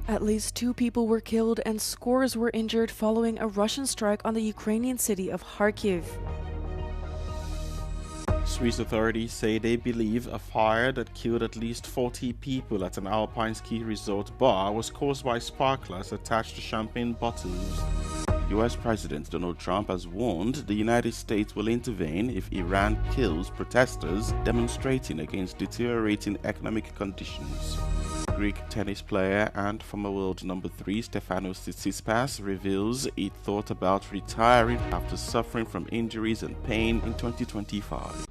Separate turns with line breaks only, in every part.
At least 2 people were killed and scores were injured following a Russian strike on the Ukrainian city of Kharkiv.
Swiss authorities say they believe a fire that killed at least 40 people at an alpine ski resort bar was caused by sparklers attached to champagne bottles. US President Donald Trump has warned the United States will intervene if Iran kills protesters demonstrating against deteriorating economic conditions. Greek tennis player and former world number 3 Stefanos Tsitsipas reveals he thought about retiring after suffering from injuries and pain in 2025.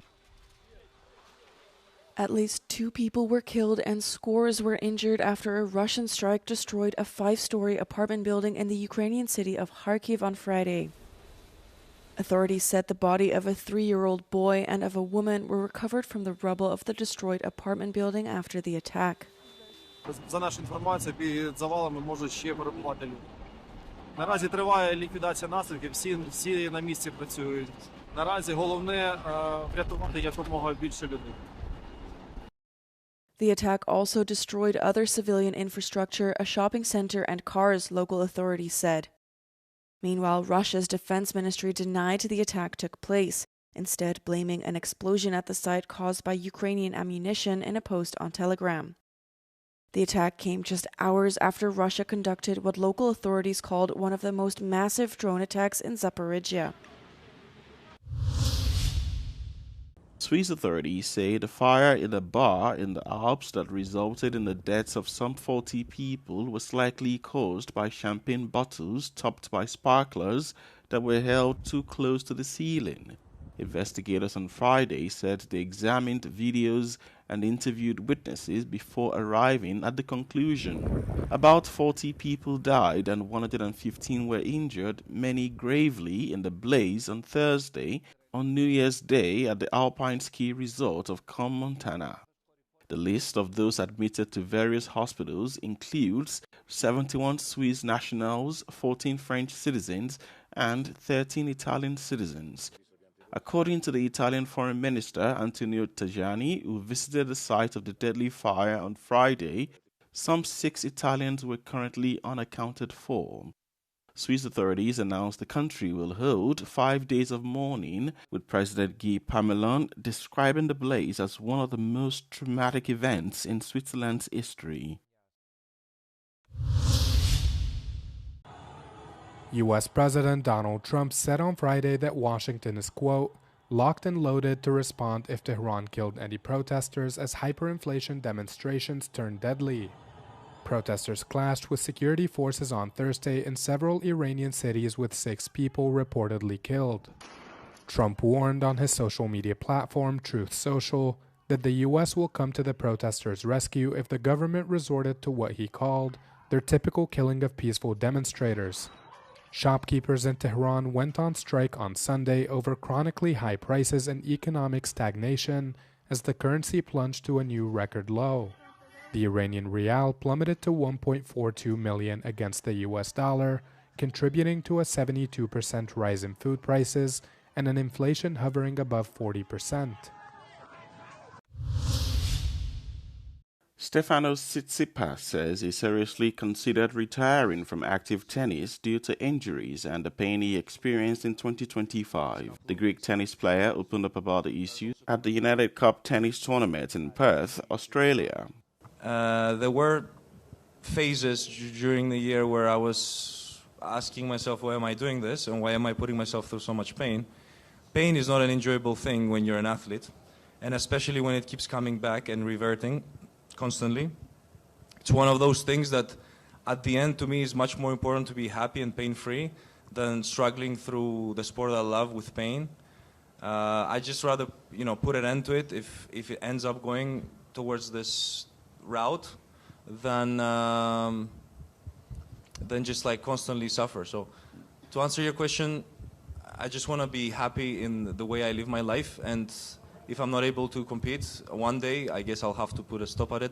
At least 2 people were killed and scores were injured after a Russian strike destroyed a 5-story apartment building in the Ukrainian city of Kharkiv on Friday. Authorities said the body of a 3-year-old boy and of a woman were recovered from the rubble of the destroyed apartment building after the attack.
За нашу інформацію, під завалами можуть ще перебувати люди. Наразі триває ліквідація наслідків, всі на місці працюють. Наразі головне врятувати якомога більше людей.
The attack also destroyed other civilian infrastructure, a shopping center and cars, local authorities said. Meanwhile, Russia's defense ministry denied the attack took place, instead blaming an explosion at the site caused by Ukrainian ammunition in a post on Telegram. The attack came just hours after Russia conducted what local authorities called one of the most massive drone attacks in Zaporizhia.
Swiss authorities say the fire in a bar in the Alps that resulted in the deaths of some 40 people was likely caused by champagne bottles topped by sparklers that were held too close to the ceiling. Investigators on Friday said they examined videos and interviewed witnesses before arriving at the conclusion. About 40 people died and 115 were injured, many gravely, in the blaze on Thursday, on New Year's Day at the alpine ski resort of Com, Montana. The list of those admitted to various hospitals includes 71 Swiss nationals, 14 French citizens, and 13 Italian citizens. According to the Italian Foreign Minister Antonio Tajani, who visited the site of the deadly fire on Friday, some 6 Italians were currently unaccounted for. Swiss authorities announced the country will hold 5 days of mourning, with President Guy Parmelin describing the blaze as one of the most traumatic events in Switzerland's history.
U.S. President Donald Trump said on Friday that Washington is, quote, locked and loaded to respond if Tehran killed any protesters as hyperinflation demonstrations turn deadly. Protesters clashed with security forces on Thursday in several Iranian cities, with 6 people reportedly killed. Trump warned on his social media platform, Truth Social, that the U.S. will come to the protesters' rescue if the government resorted to what he called their typical killing of peaceful demonstrators. Shopkeepers in Tehran went on strike on Sunday over chronically high prices and economic stagnation as the currency plunged to a new record low. The Iranian rial plummeted to 1.42 million against the US dollar, contributing to a 72% rise in food prices and an inflation hovering above 40%.
Stefanos Tsitsipas says he seriously considered retiring from active tennis due to injuries and the pain he experienced in 2025. The Greek tennis player opened up about the issue at the United Cup tennis tournament in Perth, Australia.
There were phases during the year where I was asking myself, why am I doing this and why am I putting myself through so much pain? Pain is not an enjoyable thing when you're an athlete, and especially when it keeps coming back and reverting constantly. It's one of those things that at the end, to me, is much more important to be happy and pain-free than struggling through the sport I love with pain. I just rather, put an end to it if it ends up going towards this route than just like constantly suffer. So to answer your question, I just want to be happy in the way I live my life, and if I'm not able to compete one day, I guess I'll have to put a stop at it.